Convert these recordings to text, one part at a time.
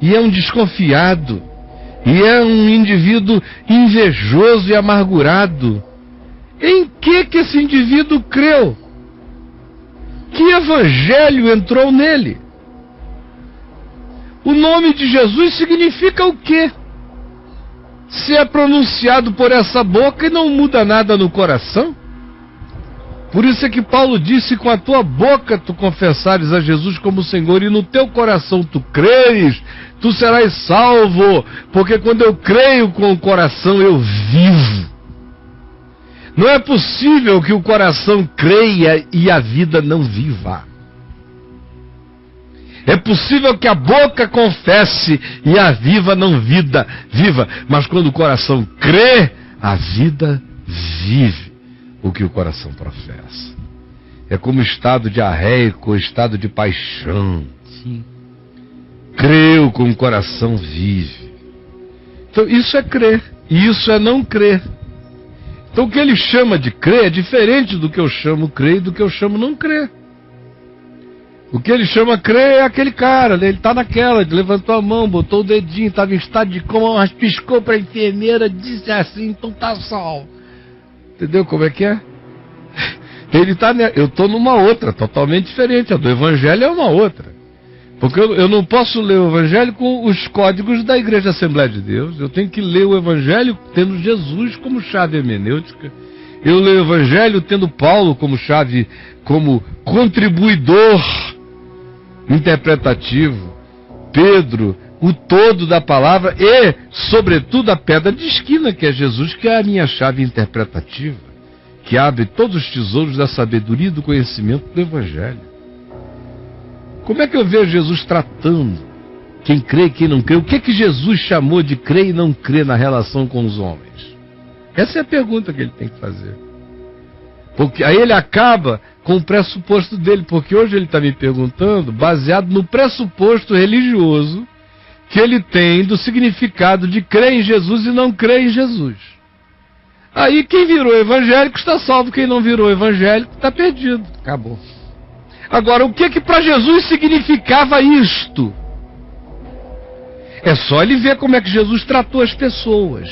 e é um desconfiado, e é um indivíduo invejoso e amargurado. Em que esse indivíduo creu? Que evangelho entrou nele? O nome de Jesus significa o quê? Se é pronunciado por essa boca e não muda nada no coração? Por isso é que Paulo disse: com a tua boca tu confessares a Jesus como Senhor e no teu coração tu creres, tu serás salvo, porque quando eu creio com o coração eu vivo. Não é possível que o coração creia e a vida não viva. É possível que a boca confesse e a vida não viva, mas quando o coração crê, a vida vive o que o coração professa. É como estado diarreico, estado de paixão. Sim. Creu com o coração vive. Então isso é crer, e isso é não crer. Então o que ele chama de crer é diferente do que eu chamo crer e do que eu chamo não crer. O que ele chama crer é aquele cara, né? Ele está naquela, ele levantou a mão, botou o dedinho, estava em estado de coma, mas piscou para a enfermeira, disse assim, então tá salvo. Entendeu como é que é? Ele tá, eu estou numa outra, totalmente diferente. A do Evangelho é uma outra. Porque eu não posso ler o Evangelho com os códigos da Igreja Assembleia de Deus. Eu tenho que ler o Evangelho tendo Jesus como chave hermenêutica. Eu leio o Evangelho tendo Paulo como chave, como contribuidor interpretativo. Pedro, o todo da palavra e, sobretudo, a pedra de esquina, que é Jesus, que é a minha chave interpretativa, que abre todos os tesouros da sabedoria e do conhecimento do Evangelho. Como é que eu vejo Jesus tratando quem crê e quem não crê? O que Jesus chamou de crer e não crer na relação com os homens? Essa é a pergunta que ele tem que fazer. Porque aí ele acaba com o pressuposto dele, porque hoje ele está me perguntando baseado no pressuposto religioso que ele tem do significado de crer em Jesus e não crer em Jesus. Aí quem virou evangélico está salvo, quem não virou evangélico está perdido. Acabou. Agora, o que para Jesus significava isto? É só ele ver como é que Jesus tratou as pessoas.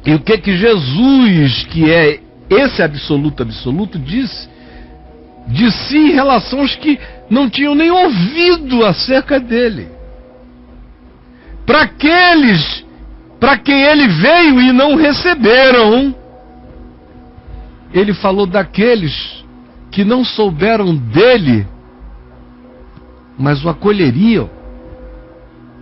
E o que Jesus, que é esse absoluto, disse de si em relação aos que não tinham nem ouvido acerca dele. Para aqueles para quem ele veio e não receberam, ele falou daqueles que não souberam dele, mas o acolheriam.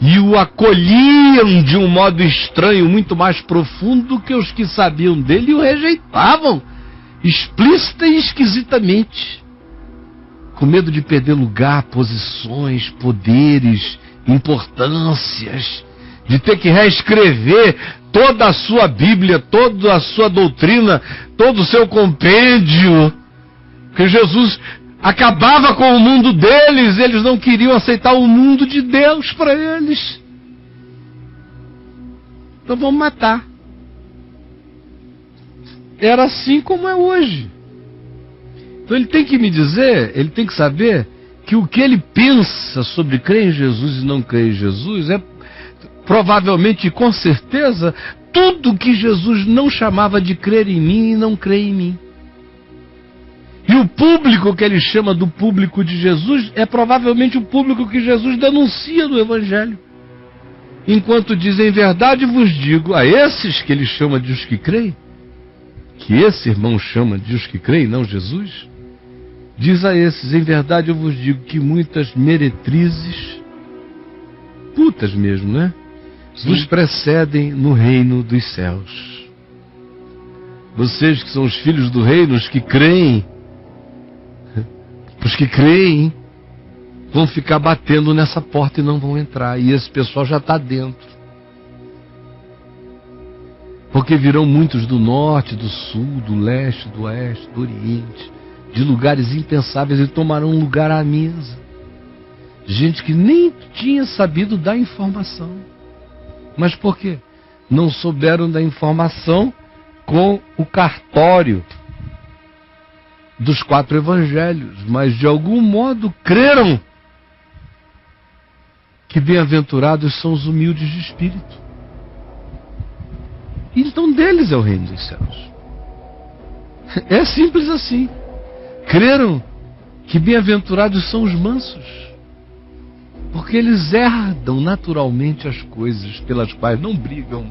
E o acolhiam de um modo estranho, muito mais profundo do que os que sabiam dele, e o rejeitavam, explícita e esquisitamente, com medo de perder lugar, posições, poderes, importâncias, de ter que reescrever toda a sua Bíblia, toda a sua doutrina, todo o seu compêndio, porque Jesus acabava com o mundo deles, eles não queriam aceitar o mundo de Deus para eles. Então vamos matar. Era assim como é hoje. Então ele tem que me dizer, ele tem que saber que o que ele pensa sobre crer em Jesus e não crer em Jesus é provavelmente e com certeza tudo que Jesus não chamava de crer em mim e não crer em mim. E o público que ele chama do público de Jesus é provavelmente o público que Jesus denuncia no Evangelho. Enquanto diz, em verdade vos digo, a esses que ele chama de os que creem, que esse irmão chama de os que creem, não Jesus, diz a esses, em verdade eu vos digo que muitas meretrizes, putas mesmo, né? Vos precedem no reino dos céus. Vocês que são os filhos do reino, os que creem, vão ficar batendo nessa porta e não vão entrar. E esse pessoal já está dentro. Porque virão muitos do norte, do sul, do leste, do oeste, do oriente, de lugares impensáveis, e tomarão lugar à mesa. Gente que nem tinha sabido dar informação. Mas por quê? Não souberam da informação com o cartório dos 4 evangelhos, mas de algum modo creram. que bem-aventurados são os humildes de espírito. Então deles é o reino dos céus. É simples assim. Creram que bem-aventurados são os mansos, porque eles herdam naturalmente as coisas pelas quais não brigam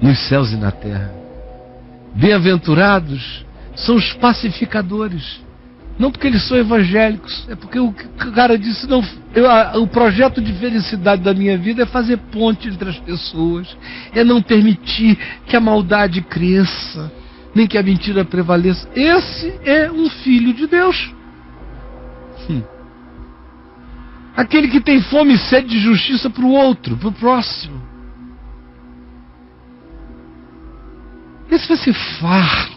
nos céus e na terra. Bem-aventurados são os pacificadores, não porque eles são evangélicos, é porque o cara disse, não, o projeto de felicidade da minha vida é fazer ponte entre as pessoas, é não permitir que a maldade cresça, nem que a mentira prevaleça. Esse é um filho de Deus. Aquele que tem fome e sede de justiça para o outro, para o próximo. Esse vai ser farto.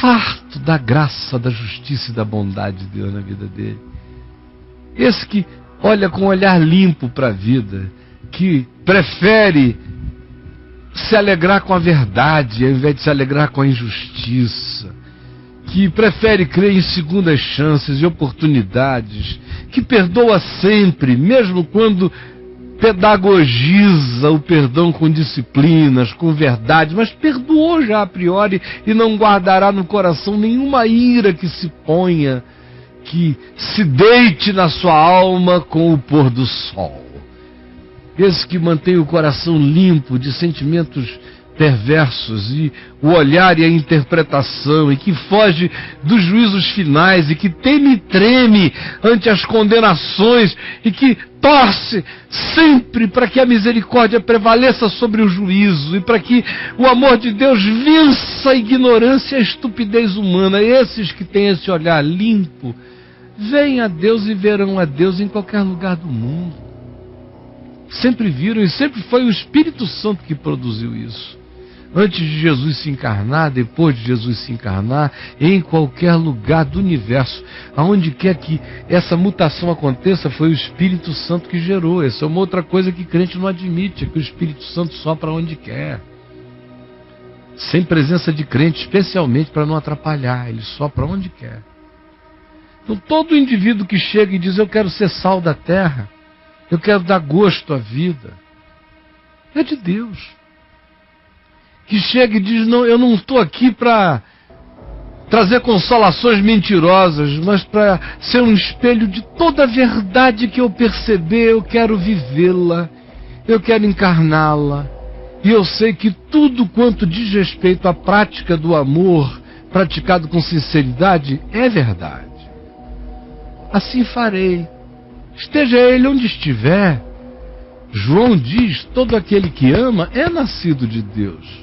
Farto da graça, da justiça e da bondade de Deus na vida dele. Esse que olha com um olhar limpo para a vida, que prefere se alegrar com a verdade ao invés de se alegrar com a injustiça, que prefere crer em segundas chances e oportunidades, que perdoa sempre, mesmo quando pedagogiza o perdão com disciplinas, com verdade, mas perdoou já a priori e não guardará no coração nenhuma ira que se ponha, que se deite na sua alma com o pôr do sol. Esse que mantém o coração limpo de sentimentos perversos e o olhar e a interpretação, e que foge dos juízos finais, e que teme e treme ante as condenações, e que torce sempre para que a misericórdia prevaleça sobre o juízo e para que o amor de Deus vença a ignorância e a estupidez humana. Esses que têm esse olhar limpo veem a Deus e verão a Deus em qualquer lugar do mundo. Sempre viram, e sempre foi o Espírito Santo que produziu isso. Antes de Jesus se encarnar, depois de Jesus se encarnar, em qualquer lugar do universo, aonde quer que essa mutação aconteça, foi o Espírito Santo que gerou. Essa é uma outra coisa que crente não admite, é que o Espírito Santo sopra onde quer. Sem presença de crente, especialmente para não atrapalhar, ele sopra onde quer. Então todo indivíduo que chega e diz, eu quero ser sal da terra, eu quero dar gosto à vida, é de Deus. Que chega e diz, não, eu não estou aqui para trazer consolações mentirosas, mas para ser um espelho de toda a verdade que eu perceber, eu quero vivê-la, eu quero encarná-la, e eu sei que tudo quanto diz respeito à prática do amor, praticado com sinceridade, é verdade. Assim farei, esteja ele onde estiver. João diz, todo aquele que ama é nascido de Deus.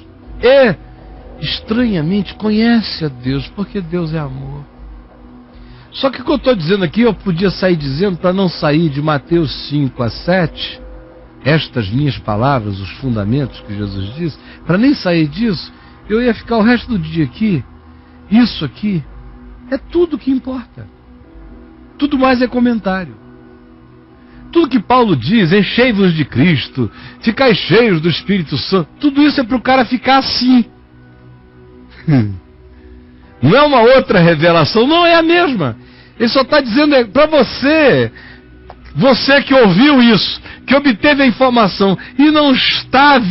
Estranhamente, conhece a Deus, porque Deus é amor. Só que o que eu estou dizendo aqui, eu podia sair dizendo, para não sair de Mateus 5 a 7, estas minhas palavras, os fundamentos que Jesus disse, para nem sair disso, eu ia ficar o resto do dia aqui. Isso aqui é tudo que importa. Tudo mais é comentário. Tudo que Paulo diz, enchei-vos de Cristo, ficai cheios do Espírito Santo, tudo isso é para o cara ficar assim. Não é uma outra revelação, não é a mesma. Ele só está dizendo para você, você que ouviu isso, que obteve a informação e não está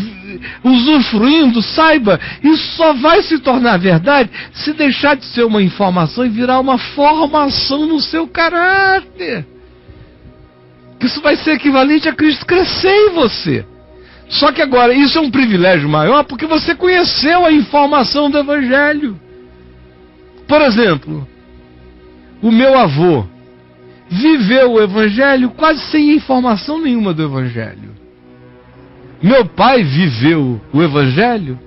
usufruindo, saiba, isso só vai se tornar verdade se deixar de ser uma informação e virar uma formação no seu caráter. Isso vai ser equivalente a Cristo crescer em você. Só que agora, isso é um privilégio maior porque você conheceu a informação do Evangelho. Por exemplo, o meu avô viveu o Evangelho quase sem informação nenhuma do Evangelho. Meu pai viveu o Evangelho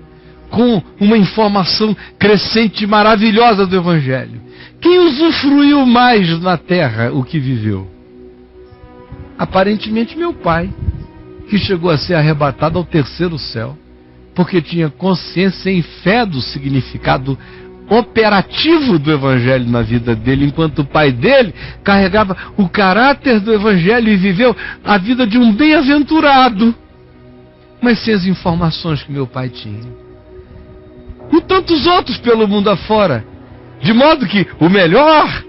com uma informação crescente e maravilhosa do Evangelho. Quem usufruiu mais na terra o que viveu? Aparentemente meu pai, que chegou a ser arrebatado ao terceiro céu, porque tinha consciência e fé do significado operativo do Evangelho na vida dele, enquanto o pai dele carregava o caráter do Evangelho e viveu a vida de um bem-aventurado, mas sem as informações que meu pai tinha. E tantos outros pelo mundo afora, de modo que o melhor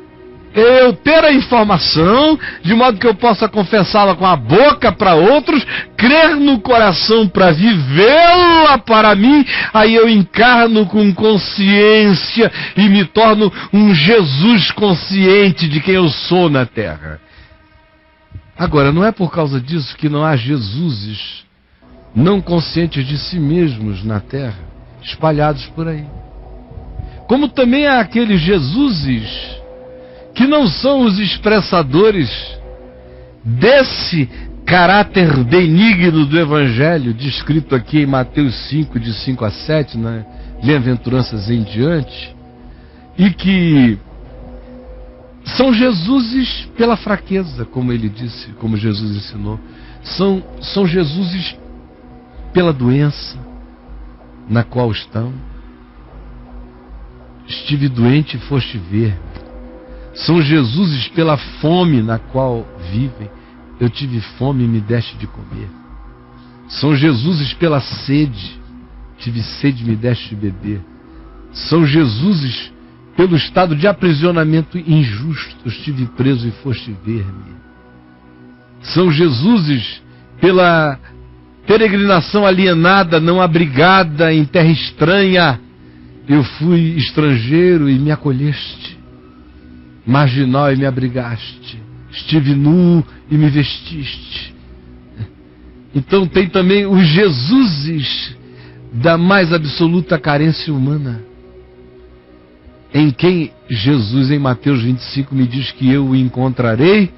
eu ter a informação, de modo que eu possa confessá-la com a boca para outros, crer no coração para vivê-la para mim, aí eu encarno com consciência e me torno um Jesus consciente de quem eu sou na terra. Agora, não é por causa disso que não há Jesuses não conscientes de si mesmos na terra, espalhados por aí. Como também há aqueles Jesuses que não são os expressadores desse caráter benigno do Evangelho, descrito aqui em Mateus 5, de 5 a 7, né? Bem-aventuranças em diante, e que são Jesuses pela fraqueza, como ele disse, como Jesus ensinou. São Jesuses pela doença na qual estão. Estive doente e foste ver. São Jesuses pela fome na qual vivem. Eu tive fome e me deste de comer. São Jesuses pela sede. Tive sede e me deste de beber. São Jesuses pelo estado de aprisionamento injusto. Estive preso e foste ver-me. São Jesuses pela peregrinação alienada, não abrigada, em terra estranha. Eu fui estrangeiro e me acolheste, marginal e me abrigaste, estive nu e me vestiste. Então tem também os Jesuses da mais absoluta carência humana, em quem Jesus, em Mateus 25, me diz que eu o encontrarei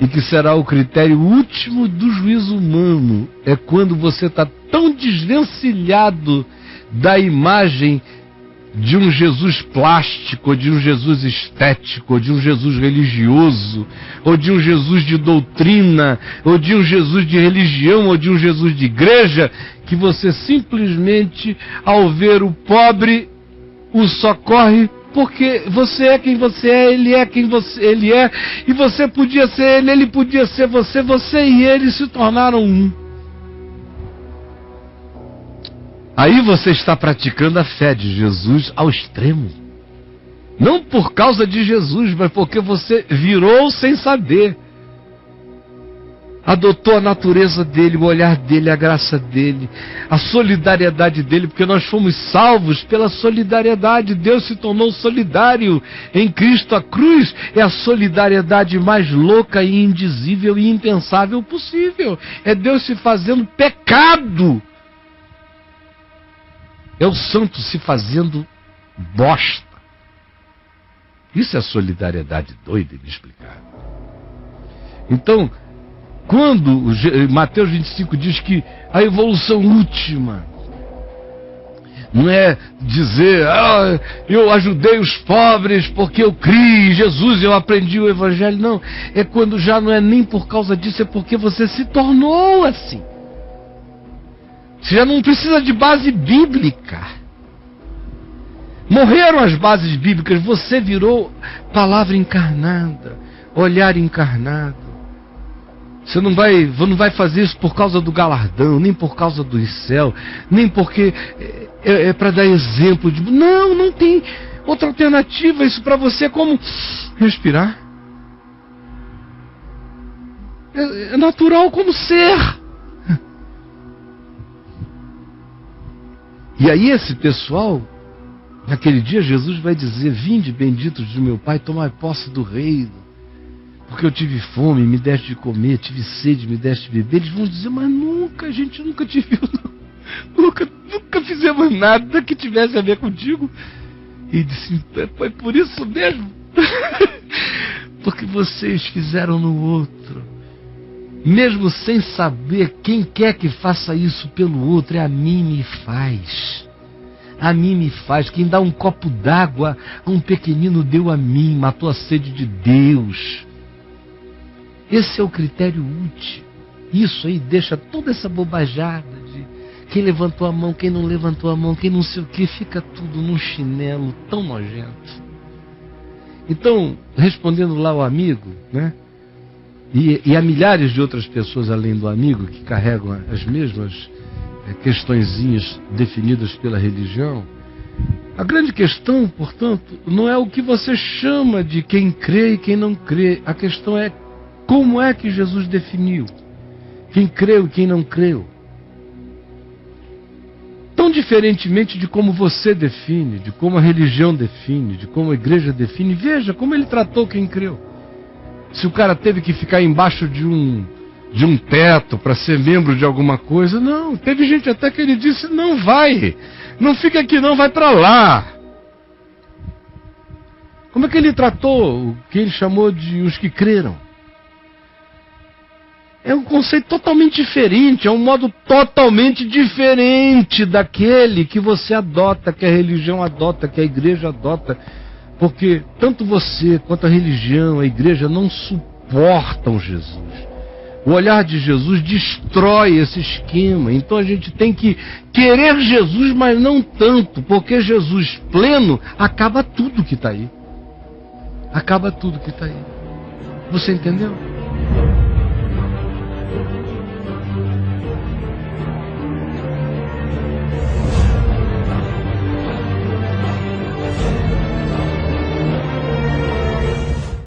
e que será o critério último do juízo humano. É quando você está tão desvencilhado da imagem de um Jesus plástico, ou de um Jesus estético, ou de um Jesus religioso, ou de um Jesus de doutrina, ou de um Jesus de religião, ou de um Jesus de igreja, que você simplesmente, ao ver o pobre, o socorre porque você é quem você é, ele é quem ele é, e você podia ser ele podia ser você, você e ele se tornaram um. Aí você está praticando a fé de Jesus ao extremo. Não por causa de Jesus, mas porque você virou sem saber. Adotou a natureza dele, o olhar dele, a graça dele, a solidariedade dele, porque nós fomos salvos pela solidariedade. Deus se tornou solidário em Cristo. A cruz é a solidariedade mais louca e indizível e impensável possível. É Deus se fazendo pecado. É o santo se fazendo bosta. Isso é solidariedade doida e inexplicável. Então, quando Mateus 25 diz que a evolução última não é dizer, eu ajudei os pobres porque eu criei em Jesus, eu aprendi o Evangelho. Não, é quando já não é nem por causa disso, é porque você se tornou assim. Você já não precisa de base bíblica. Morreram as bases bíblicas, você virou palavra encarnada, olhar encarnado. Você não vai fazer isso por causa do galardão, nem por causa do céu, nem porque é para dar exemplo de... Não tem outra alternativa. Isso para você é como respirar. É natural como ser. E aí esse pessoal, naquele dia Jesus vai dizer: vinde benditos de meu Pai, tomai posse do reino. Porque eu tive fome, me deste de comer, tive sede, me deste de beber. Eles vão dizer: mas a gente nunca te viu, nunca fizemos nada que tivesse a ver contigo. E disse: foi por isso mesmo. Porque vocês fizeram no outro, mesmo sem saber. Quem quer que faça isso pelo outro, a mim me faz. A mim me faz. Quem dá um copo d'água a um pequenino deu a mim, matou a sede de Deus. Esse é o critério útil. Isso aí deixa toda essa bobajada de quem levantou a mão, quem não levantou a mão, quem não sei o que, fica tudo num chinelo tão nojento. Então, respondendo lá ao amigo, né? E há milhares de outras pessoas além do amigo que carregam as mesmas questõezinhas definidas pela religião. A grande questão, portanto, não é o que você chama de quem crê e quem não crê. A questão é como é que Jesus definiu quem creu e quem não creu. Tão diferentemente de como você define, de como a religião define, de como a igreja define, veja como ele tratou quem creu. Se o cara teve que ficar embaixo de um teto para ser membro de alguma coisa, não. Teve gente até que ele disse, não vai, não fica aqui não, vai para lá. Como é que ele tratou o que ele chamou de os que creram? É um conceito totalmente diferente, é um modo totalmente diferente daquele que você adota, que a religião adota, que a igreja adota. Porque tanto você quanto a religião, a igreja não suportam Jesus. O olhar de Jesus destrói esse esquema. Então a gente tem que querer Jesus, mas não tanto, porque Jesus pleno acaba tudo que está aí. Acaba tudo que está aí. Você entendeu?